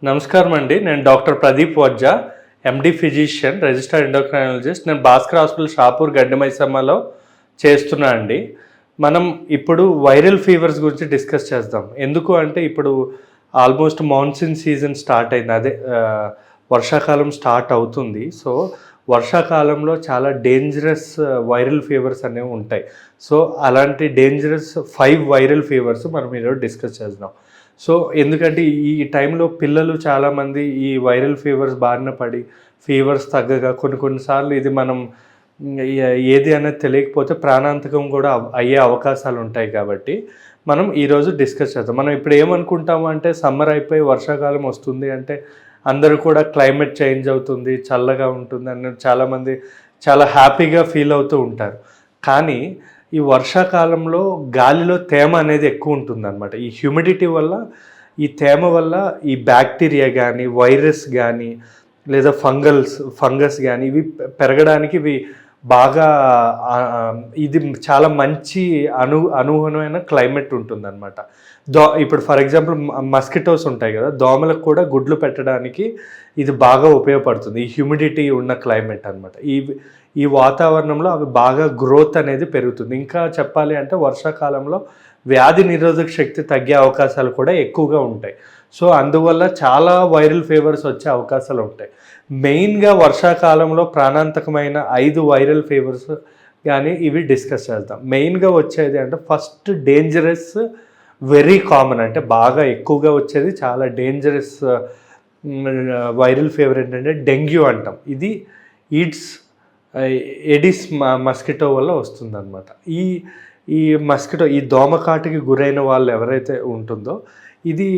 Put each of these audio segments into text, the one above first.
నమస్కారం అండి. నేను డాక్టర్ ప్రదీప్ వజ్జా, ఎండి ఫిజిషియన్, రిజిస్టర్డ్ ఎండోక్రైనాలజిస్ట్. నేను భాస్కర్ హాస్పిటల్ షాపూర్ గడ్డమైసమ్మలో చేస్తున్నా అండి. మనం ఇప్పుడు వైరల్ ఫీవర్స్ గురించి డిస్కస్ చేద్దాం. ఎందుకు అంటే ఇప్పుడు ఆల్మోస్ట్ మాన్సూన్ సీజన్ స్టార్ట్ అయింది, అదే వర్షాకాలం స్టార్ట్ అవుతుంది. సో వర్షాకాలంలో చాలా డేంజరస్ వైరల్ ఫీవర్స్ అనేవి ఉంటాయి. సో అలాంటి డేంజరస్ 5 వైరల్ ఫీవర్స్ మనం ఈరోజు డిస్కస్ చేద్దాం. సో ఎందుకంటే ఈ టైంలో పిల్లలు చాలామంది ఈ వైరల్ ఫీవర్స్ బారిన పడి ఫీవర్స్ తగ్గగా కొన్నిసార్లు ఇది మనం ఏది అనేది తెలియకపోతే ప్రాణాంతకం కూడా అయ్యే అవకాశాలు ఉంటాయి. కాబట్టి మనం ఈరోజు డిస్కస్ చేద్దాం. మనం ఇప్పుడు ఏమనుకుంటాము అంటే సమ్మర్ అయిపోయి వర్షాకాలం వస్తుంది అంటే అందరూ కూడా క్లైమేట్ చేంజ్ అవుతుంది, చల్లగా ఉంటుంది అని చాలామంది చాలా హ్యాపీగా ఫీల్ అవుతూ ఉంటారు. కానీ ఈ వర్షాకాలంలో గాలిలో తేమ అనేది ఎక్కువ ఉంటుందన్నమాట. ఈ హ్యూమిడిటీ వల్ల, ఈ తేమ వల్ల ఈ బ్యాక్టీరియా కానీ వైరస్ కానీ లేదా ఫంగస్ కానీ ఇవి పెరగడానికి ఇవి బాగా ఇది చాలా మంచి అనుగుణమైన క్లైమేట్ ఉంటుందన్నమాట. ఇప్పుడు ఫర్ ఎగ్జాంపుల్ మస్కిటోస్ ఉంటాయి కదా, దోమలకు కూడా గుడ్లు పెట్టడానికి ఇది బాగా ఉపయోగపడుతుంది, ఈ హ్యూమిడిటీ ఉన్న క్లైమేట్ అనమాట. ఈ వాతావరణంలో అవి బాగా గ్రోత్ అనేది పెరుగుతుంది. ఇంకా చెప్పాలి అంటే వర్షాకాలంలో వ్యాధి నిరోధక శక్తి తగ్గే అవకాశాలు కూడా ఎక్కువగా ఉంటాయి. సో అందువల్ల చాలా వైరల్ ఫీవర్స్ వచ్చే అవకాశాలు ఉంటాయి. మెయిన్గా వర్షాకాలంలో ప్రాణాంతకమైన 5 వైరల్ ఫీవర్స్ కానీ ఇవి డిస్కస్ చేద్దాం. మెయిన్గా వచ్చేది అంటే ఫస్ట్ డేంజరస్, వెరీ కామన్, అంటే బాగా ఎక్కువగా వచ్చేది చాలా డేంజరస్ వైరల్ ఫీవర్ ఏంటంటే డెంగ్యూ అంటాం. ఇది ఎడిస్ మస్కిటో వల్ల వస్తుందన్నమాట. ఈ మస్కిటో, ఈ దోమకాటుకి గురైన వాళ్ళు ఎవరైతే ఉంటుందో ఇది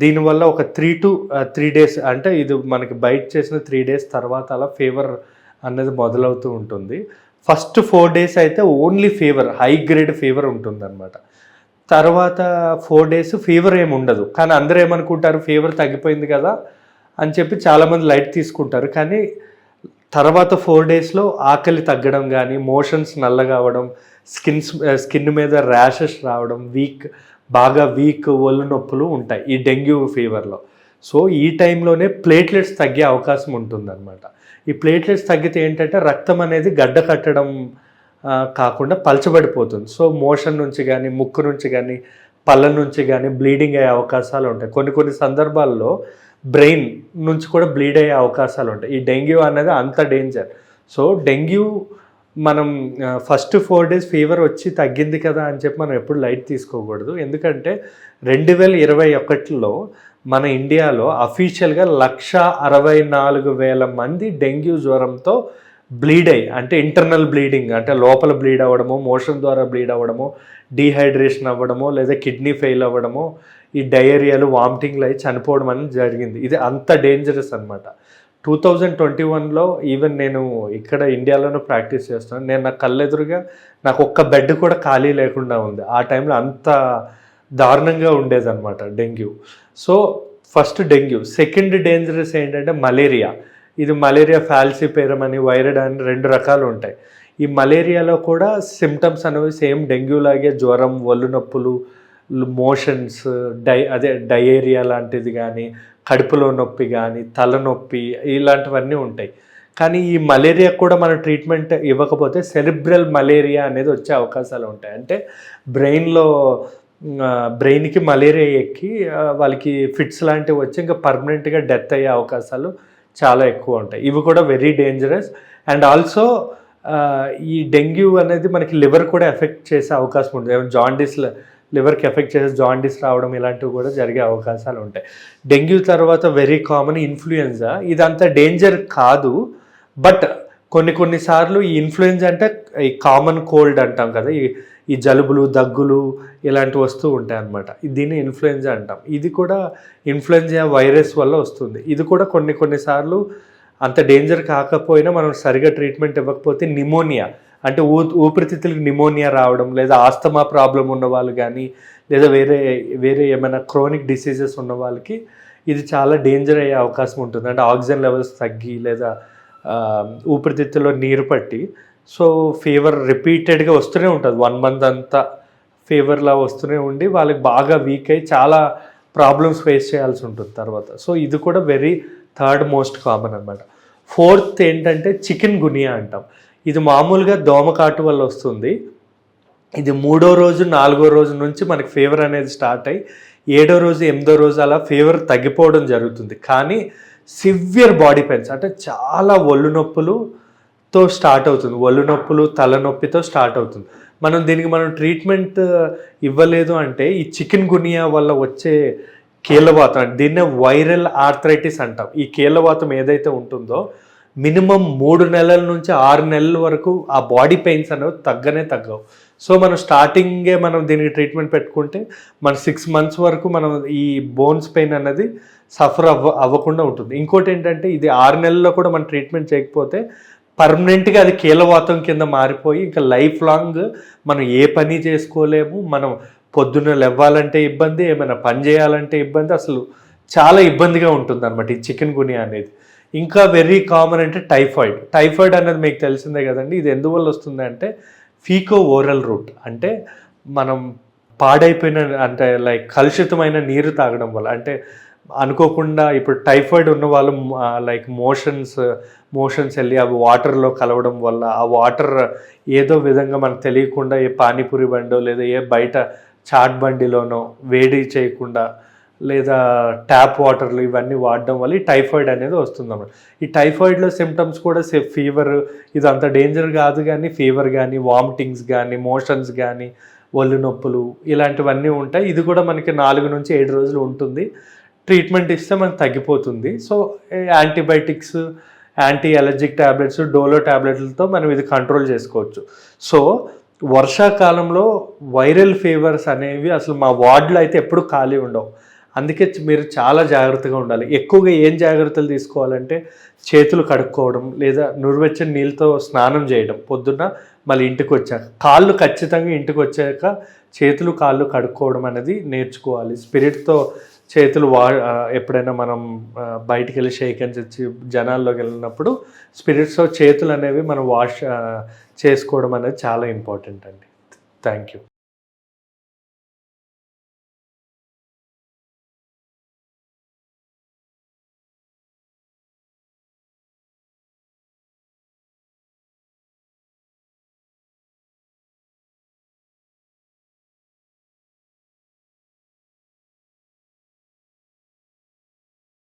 దీనివల్ల ఒక 3 to 3 days, అంటే ఇది మనకి బైట్ చేసిన 3 days తర్వాత అలా ఫీవర్ అనేది మొదలవుతూ ఉంటుంది. ఫస్ట్ 4 days అయితే only fever, high grade fever ఉంటుందన్నమాట. తర్వాత 4 days ఫీవర్ ఏమి ఉండదు. కానీ అందరూ ఏమనుకుంటారు, ఫీవర్ తగ్గిపోయింది కదా అని చెప్పి చాలామంది లైట్ తీసుకుంటారు. కానీ తర్వాత 4 daysలో ఆకలి తగ్గడం కానీ, మోషన్స్ నల్లగా అవ్వడం, స్కిన్ మీద ర్యాషెస్ రావడం, బాగా వీక్ ఒళ్ళు నొప్పులు ఉంటాయి ఈ డెంగ్యూ ఫీవర్లో. సో ఈ టైంలోనే ప్లేట్లెట్స్ తగ్గే అవకాశం ఉంటుందన్నమాట. ఈ ప్లేట్లెట్స్ తగ్గితే ఏంటంటే రక్తం అనేది గడ్డ కట్టడం కాకుండా పలచబడిపోతుంది. సో మోషన్ నుంచి కానీ, ముక్కు నుంచి కానీ, పళ్ళ నుంచి కానీ బ్లీడింగ్ అయ్యే అవకాశాలు ఉంటాయి. కొన్ని సందర్భాల్లో బ్రెయిన్ నుంచి కూడా బ్లీడ్ అయ్యే అవకాశాలు ఉంటాయి. ఈ డెంగ్యూ అనేది అంత డేంజర్. సో డెంగ్యూ మనం ఫస్ట్ 4 days ఫీవర్ వచ్చి తగ్గింది కదా అని చెప్పి మనం ఎప్పుడు లైట్ తీసుకోకూడదు. ఎందుకంటే 2021లో మన ఇండియాలో అఫీషియల్గా 164,000 మంది డెంగ్యూ జ్వరంతో బ్లీడ్ అయ్యి, అంటే ఇంటర్నల్ బ్లీడింగ్ అంటే లోపల బ్లీడ్ అవ్వడమో, మోషన్ ద్వారా బ్లీడ్ అవ్వడమో, డీహైడ్రేషన్ అవ్వడమో, లేదా కిడ్నీ ఫెయిల్ అవ్వడమో, ఈ డయేరియాలు, వామిటింగ్లు అయ్యి చనిపోవడం అనేది జరిగింది. ఇది అంత డేంజరస్ అనమాట. 2021లో ఈవెన్ నేను ఇక్కడ ఇండియాలోనూ ప్రాక్టీస్ చేస్తున్నాను. నేను నా కళ్ళెదురుగా నాకు ఒక్క బెడ్ కూడా ఖాళీ లేకుండా ఉంది. ఆ టైంలో అంత దారుణంగా ఉండేదన్నమాట dengue. So first dengue. Second dangerous ఏంటంటే మలేరియా. ఇది మలేరియా ఫాల్సిపేరం అని, వైరడ్ అని 2 రకాలు ఉంటాయి. ఈ మలేరియాలో కూడా సిమ్టమ్స్ అనేవి సేమ్ డెంగ్యూ లాగే జ్వరం, ఒళ్ళు నొప్పులు, మోషన్స్, డయేరియా లాంటిది కానీ, కడుపులో నొప్పి కానీ, తలనొప్పి ఇలాంటివన్నీ ఉంటాయి. కానీ ఈ మలేరియా కూడా మనం ట్రీట్మెంట్ ఇవ్వకపోతే సెరిబ్రల్ మలేరియా అనేది వచ్చే అవకాశాలు ఉంటాయి. అంటే బ్రెయిన్కి మలేరియా ఎక్కి వాళ్ళకి ఫిట్స్ లాంటివి వచ్చి ఇంకా పర్మనెంట్గా డెత్ అయ్యే అవకాశాలు చాలా ఎక్కువ ఉంటాయి. ఇవి కూడా వెరీ డేంజరస్. అండ్ ఆల్సో ఈ డెంగ్యూ అనేది మనకి లివర్ కూడా ఎఫెక్ట్ చేసే అవకాశం ఉంటుంది. జాండీస్, లివర్కి ఎఫెక్ట్ చేసే జాండీస్ రావడం ఇలాంటివి కూడా జరిగే అవకాశాలు ఉంటాయి. డెంగ్యూ తర్వాత వెరీ కామన్ ఇన్ఫ్లుయెన్జా. ఇదంతా డేంజర్ కాదు, బట్ కొన్నిసార్లు ఈ ఇన్ఫ్లుయెన్జా అంటే ఈ కామన్ కోల్డ్ అంటాం కదా, ఈ జలుబులు, దగ్గులు ఇలాంటివి వస్తూ ఉంటాయి అన్నమాట. దీన్ని ఇన్ఫ్లుయెన్జా అంటాం. ఇది కూడా ఇన్ఫ్లుయెన్జా వైరస్ వల్ల వస్తుంది. ఇది కూడా కొన్నిసార్లు అంత డేంజర్ కాకపోయినా మనం సరిగా ట్రీట్మెంట్ ఇవ్వకపోతే నిమోనియా, అంటే ఊపిరితిత్తులకు నిమోనియా రావడం, లేదా ఆస్తమా ప్రాబ్లం ఉన్న వాళ్ళు కానీ, లేదా వేరే ఏమైనా క్రోనిక్ డిసీజెస్ ఉన్న వాళ్ళకి ఇది చాలా డేంజర్ అయ్యే అవకాశం ఉంటుంది. అంటే ఆక్సిజన్ లెవెల్స్ తగ్గి, లేదా ఊపిరితిత్తులో నీరు పట్టి, సో ఫీవర్ రిపీటెడ్గా వస్తూనే ఉంటుంది. 1 month అంతా ఫీవర్లా వస్తూనే ఉండి వాళ్ళకి బాగా వీక్ అయ్యి చాలా ప్రాబ్లమ్స్ ఫేస్ చేయాల్సి ఉంటుంది తర్వాత. సో ఇది కూడా థర్డ్ మోస్ట్ కామన్ అనమాట. ఫోర్త్ ఏంటంటే చికెన్ గునియా అంటాం. ఇది మామూలుగా దోమకాటు వల్ల వస్తుంది. ఇది 3వ రోజు 4వ రోజు నుంచి మనకి ఫీవర్ అనేది స్టార్ట్ అయ్యి 7వ రోజు 8వ రోజు అలా ఫీవర్ తగ్గిపోవడం జరుగుతుంది. కానీ సివియర్ బాడీ పెయిన్స్ అంటే చాలా ఒళ్ళు నొప్పులుతో స్టార్ట్ అవుతుంది. ఒళ్ళు నొప్పులు, తలనొప్పితో స్టార్ట్ అవుతుంది. దీనికి ట్రీట్మెంట్ ఇవ్వలేదు అంటే ఈ చికెన్ గునియా వల్ల వచ్చే కీళ్ళవాతం, దీన్నే వైరల్ ఆర్థరైటిస్ అంటాం. ఈ కీళ్ళవాతం ఏదైతే ఉంటుందో మినిమం 3 నెలల నుంచి 6 నెలల వరకు ఆ బాడీ పెయిన్స్ అనేవి తగ్గవు. సో స్టార్టింగే దీనికి ట్రీట్మెంట్ పెట్టుకుంటే 6 months వరకు ఈ బోన్స్ పెయిన్ అనేది సఫర్ అవ్వకుండా ఉంటుంది. ఇంకోటి ఏంటంటే ఇది 6 నెలల్లో కూడా ట్రీట్మెంట్ చేయకపోతే పర్మనెంట్గా అది కీళ్ళవాతం కింద మారిపోయి ఇంకా లైఫ్ లాంగ్ ఏ పని చేసుకోలేము. పొద్దున్న లేవ్వాలంటే ఇబ్బంది, ఏమైనా పని చేయాలంటే ఇబ్బంది, అసలు చాలా ఇబ్బందిగా ఉంటుంది అనమాట ఈ చికెన్ గునియా అనేది. ఇంకా వెరీ కామన్ అంటే టైఫాయిడ్ అనేది మీకు తెలిసిందే కదండి. ఇది ఎందువల్ల వస్తుంది అంటే ఫీకో ఓరల్ రూట్, అంటే పాడైపోయిన అంటే కలుషితమైన నీరు తాగడం వల్ల. అంటే అనుకోకుండా ఇప్పుడు టైఫాయిడ్ ఉన్న వాళ్ళు మోషన్స్ వెళ్ళి అవి వాటర్లో కలవడం వల్ల ఆ వాటర్ ఏదో విధంగా తెలియకుండా ఏ పానీపూరి బండో లేదా ఏ బయట చాట్ బండిలోనో వేడి చేయకుండా లేదా ట్యాప్ వాటర్లు ఇవన్నీ వాడడం వల్ల ఈ టైఫాయిడ్ అనేది వస్తుందన్నమాట. ఈ టైఫాయిడ్లో సిమ్టమ్స్ కూడా ఫీవర్, ఇది అంత డేంజర్ కాదు, కానీ ఫీవర్ కానీ వామిటింగ్స్ కానీ మోషన్స్ కానీ ఒళ్ళు నొప్పులు ఇలాంటివన్నీ ఉంటాయి. ఇది కూడా మనకి 4 నుంచి 7 రోజులు ఉంటుంది. ట్రీట్మెంట్ ఇస్తే తగ్గిపోతుంది. So antibiotics, anti allergic tablets, Dolo ట్యాబ్లెట్లతో ఇది కంట్రోల్ చేసుకోవచ్చు. సో వర్షాకాలంలో వైరల్ ఫీవర్స్ అనేవి అసలు మా వార్డులో అయితే ఎప్పుడు ఖాళీ ఉండవు. అందుకే మీరు చాలా జాగ్రత్తగా ఉండాలి. ఎక్కువగా ఏం జాగ్రత్తలు తీసుకోవాలంటే చేతులు కడుక్కోవడం లేదా నురువెచ్చని నీళ్ళతో స్నానం చేయడం పొద్దున్న, మళ్ళీ ఇంటికి వచ్చాక కాళ్ళు ఖచ్చితంగా ఇంటికి వచ్చాక చేతులు కాళ్ళు కడుక్కోవడం అనేది నేర్చుకోవాలి. స్పిరిట్తో చేతులు ఎప్పుడైనా బయటికి వెళ్ళి షేక్ హ్యాండ్స్ ఇచ్చి జనాల్లోకి వెళ్ళినప్పుడు స్పిరిట్స్తో చేతులు అనేవి వాష్ చేసుకోవడం అనేది చాలా ఇంపార్టెంట్ అండి. Thank you.